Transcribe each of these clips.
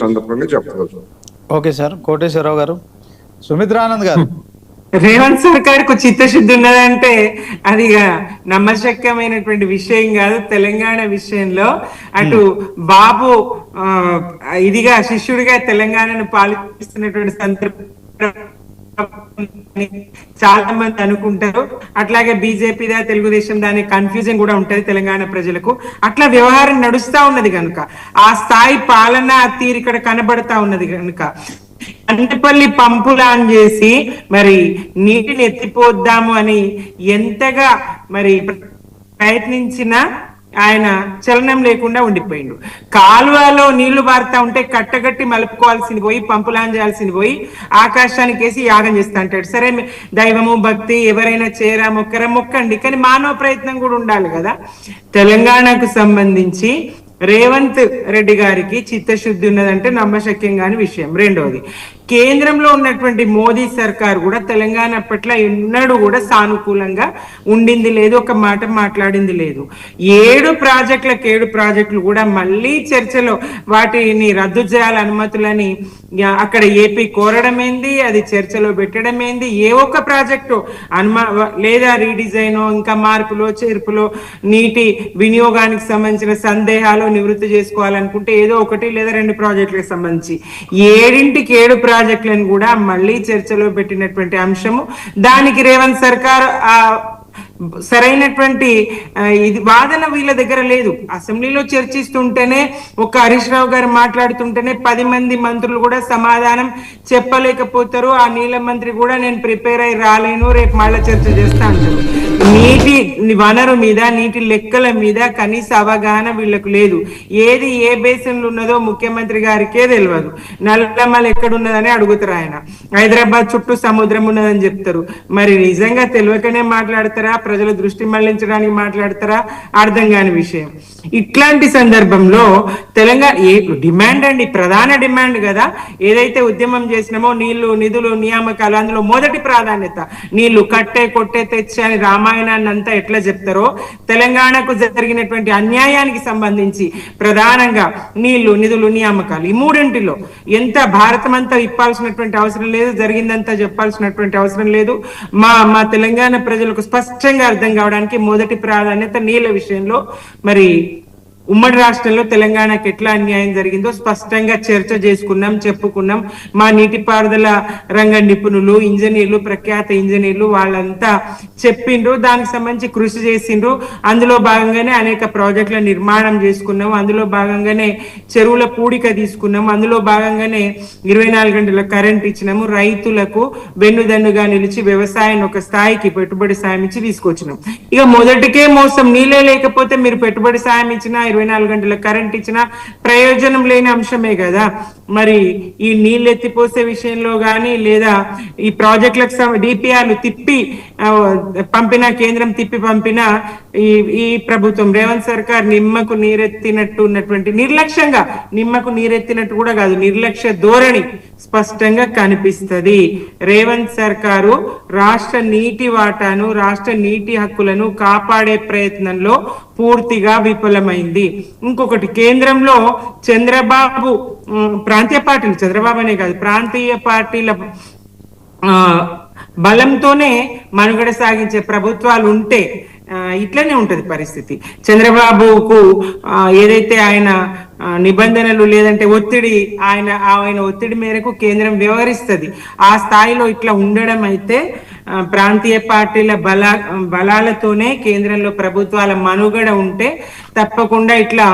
సందర్భంగా చెప్పవచ్చు. Okay sir, Koteswararao గారు. సుమిత్రానంద్ గారు. రేవంత్ సర్కార్కు చిత్తశుద్ధి ఉన్నదంటే అది నమ్మశక్యమైనటువంటి విషయం కాదు. తెలంగాణ విషయంలో అటు బాబు ఇదిగా శిష్యుడిగా తెలంగాణను పాలిస్తున్నటువంటి సందర్భం చాలా మంది అనుకుంటారు. అట్లాగే బీజేపీ తెలుగుదేశం దాని కన్ఫ్యూజన్ కూడా ఉంటది తెలంగాణ ప్రజలకు. అట్లా వ్యవహారం నడుస్తా ఉన్నది కనుక ఆ స్థాయి పాలన తీరు ఇక్కడ కనబడతా ఉన్నది కనుక అంతపల్లి పంపులు ఆన్ చేసి మరి నీటిని ఎత్తిపోద్దాము అని ఎంతగా మరి ప్రయత్నించినా ఆయన చలనం లేకుండా ఉండిపోయిండు. కాలువలో నీళ్లు పారుతా ఉంటే కట్టగట్టి మలుపుకోవాల్సింది పోయి పంపులాన్ చేయాల్సింది పోయి ఆకాశానికి వేసి యాగం చేస్తా అంటాడు. సరే, దైవము భక్తి ఎవరైనా చేరా మొక్కరా మొక్కండి, కానీ మానవ ప్రయత్నం కూడా ఉండాలి కదా. తెలంగాణకు సంబంధించి రేవంత్ రెడ్డి గారికి చిత్తశుద్ధి ఉన్నదంటే నమ్మశక్యం కాని విషయం. రెండవది, కేంద్రంలో ఉన్నటువంటి మోదీ సర్కార్ కూడా తెలంగాణ పట్ల ఎన్నడూ కూడా సానుకూలంగా ఉండింది లేదు, ఒక మాట మాట్లాడింది లేదు. 7 ప్రాజెక్టులు కూడా మళ్ళీ చర్చలో వాటిని రద్దు చేయాలి అనుమతులని అక్కడ ఏపీ కోరడం ఏంది, అది చర్చలో పెట్టడం ఏంది. ఏ ఒక్క ప్రాజెక్టు లేదా రీడిజైన్ ఇంకా మార్పులో చేర్పులో నీటి వినియోగానికి సంబంధించిన సందేహాలు నివృత్తి చేసుకోవాలనుకుంటే ఏదో 1 లేదా 2 ప్రాజెక్టులకు సంబంధించి 7 ప్రాజెక్టులను కూడా మళ్ళీ చర్చలో పెట్టినటువంటి అంశము. దానికి రేవంత్ సర్కార్ సరైనటువంటి ఇది వాదన వీళ్ళ దగ్గర లేదు. అసెంబ్లీలో చర్చిస్తుంటేనే ఒక హరీష్ రావు గారు మాట్లాడుతుంటేనే 10 మంది మంత్రులు కూడా సమాధానం చెప్పలేకపోతారు. ఆ నీళ్ళ మంత్రి కూడా నేను ప్రిపేర్ అయి రాలేను, రేపు మళ్ళీ చర్చ చేస్తా అంటారు. నీటి వనరు మీద, నీటి లెక్కల మీద కనీస అవగాహన వీళ్ళకు లేదు. ఏది ఏ బేసిన్లు ఉన్నదో ముఖ్యమంత్రి గారికే తెలియదు. నల్లమల ఎక్కడున్నదని అడుగుతారు ఆయన. హైదరాబాద్ చుట్టూ సముద్రం ఉన్నదని చెప్తారు. మరి నిజంగా తెలియకనే మాట్లాడతారా, ప్రజల దృష్టి మళ్లించడానికి మాట్లాడతారా, అర్థం కాని విషయం. ఇట్లాంటి సందర్భంలో తెలంగాణ డిమాండ్ అండి, ప్రధాన డిమాండ్ కదా. ఏదైతే ఉద్యమం చేసినామో నీళ్లు, నిధులు, నియామకాలు, అందులో మొదటి ప్రాధాన్యత నీళ్లు. కట్టే కొట్టే తెచ్చే అని రామాయణాన్ని అంతా ఎట్లా చెప్తారో తెలంగాణకు జరిగినటువంటి అన్యాయానికి సంబంధించి ప్రధానంగా నీళ్లు, నిధులు, నియామకాలు, ఈ 3 ఎంత భారతం అంతా ఇప్పాల్సినటువంటి అవసరం లేదు, జరిగిందంతా చెప్పాల్సినటువంటి అవసరం లేదు. మా తెలంగాణ ప్రజలకు స్పష్టంగా అర్థం కావడానికి మొదటి ప్రాధాన్యత నీళ్ల విషయంలో. మరి ఉమ్మడి రాష్ట్రంలో తెలంగాణకు ఎట్లా అన్యాయం జరిగిందో స్పష్టంగా చర్చ చేసుకున్నాం, చెప్పుకున్నాం. మా నీటిపారుదల రంగ నిపుణులు, ఇంజనీర్లు, ప్రఖ్యాత ఇంజనీర్లు వాళ్ళంతా చెప్పిండ్రు, దానికి సంబంధించి కృషి చేసిండ్రు. అందులో భాగంగానే అనేక ప్రాజెక్టుల నిర్మాణం చేసుకున్నాం, అందులో భాగంగానే చెరువుల పూడిక తీసుకున్నాం, అందులో భాగంగానే 24 గంటల కరెంట్ ఇచ్చినాము. రైతులకు వెన్నుదన్నుగా నిలిచి వ్యవసాయాన్ని ఒక స్థాయికి పెట్టుబడి సాయం ఇచ్చి తీసుకొచ్చినాం. ఇక మొదటికే మోసం, నీళ్ళే లేకపోతే మీరు పెట్టుబడి సాయం ఇచ్చినా 24 గంటల కరెంట్ ఇచ్చినా ప్రయోజనం లేని అంశమే కదా. మరి ఈ నీళ్ళు ఎత్తిపోసే విషయంలో గానీ లేదా ఈ ప్రాజెక్టులకు డిపిఆర్లు తిప్పి పంపిన, కేంద్రం తిప్పి పంపిన ఈ ప్రభుత్వం రేవంత్ సర్కార్ నిమ్మకు నీరెత్తినట్టు ఉన్నటువంటి నిర్లక్ష్యంగా, నిమ్మకు నీరెత్తినట్టు కూడా కాదు, నిర్లక్ష్య ధోరణి స్పష్టంగా కనిపిస్తది. రేవంత్ సర్కారు రాష్ట్ర నీటి వాటాను, రాష్ట్ర నీటి హక్కులను కాపాడే ప్రయత్నంలో పూర్తిగా విఫలమైంది. ఇంకొకటి, కేంద్రంలో చంద్రబాబు ప్రాంతీయ పార్టీలు, చంద్రబాబు అనే కాదు ప్రాంతీయ పార్టీల బలంతోనే మనుగడ సాగించే ప్రభుత్వాలు ఉంటే ఇట్లనే ఉంటది పరిస్థితి. చంద్రబాబుకు ఏదైతే ఆయన నిబంధనలు లేదంటే ఒత్తిడి, ఆయన ఒత్తిడి మేరకు కేంద్రం వ్యవహరిస్తుంది. ఆ స్థాయిలో ఇట్లా ఉండడం అయితే ప్రాంతీయ పార్టీల బలాలతోనే కేంద్రంలో ప్రభుత్వాల మనుగడ ఉంటే తప్పకుండా ఇట్లా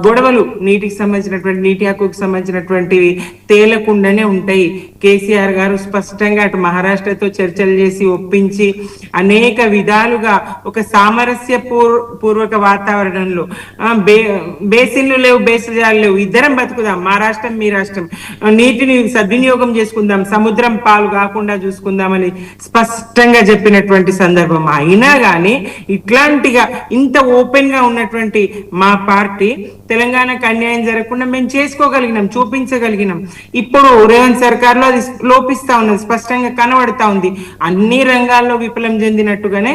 గొడవలు నీటికి సంబంధించినటువంటి, నీటి హక్కుకు సంబంధించినటువంటివి తేలకుండానే ఉంటాయి. కేసీఆర్ గారు స్పష్టంగా అటు మహారాష్ట్రతో చర్చలు చేసి ఒప్పించి అనేక విధాలుగా ఒక సామరస్య పూర్వక వాతావరణంలో బేసిన్లు లేవు, బేసిజాలు లేవు, ఇద్దరం బతుకుదాం, మా రాష్ట్రం మీ రాష్ట్రం, నీటిని సద్వినియోగం చేసుకుందాం, సముద్రం పాలు కాకుండా చూసుకుందామని స్పష్టంగా చెప్పినటువంటి సందర్భం. అయినా కానీ ఇట్లాంటిగా ఇంత ఓపెన్ గా ఉన్నటువంటి మా పార్టీ తెలంగాణకు అన్యాయం జరగకుండా మేము చేసుకోగలిగినాం, చూపించగలిగినాం. ఇప్పుడు రేవంత్ సర్కార్ లో అది లోపిస్తా ఉన్నది, స్పష్టంగా కనబడతా ఉంది. అన్ని రంగాల్లో విఫలం చెందినట్టుగానే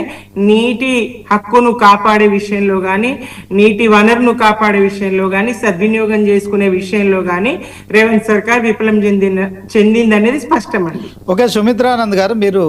నీటి హక్కును కాపాడే విషయంలో గాని, నీటి వనరును కాపాడే విషయంలో గాని కానీ సద్వినియోగం చేసుకునే విషయంలో కానీ రేవంత్ సర్కార్ విఫలం చెందిందనేది స్పష్టమండి. ఓకే, సుమిత్రానంద్ గారు, మీరు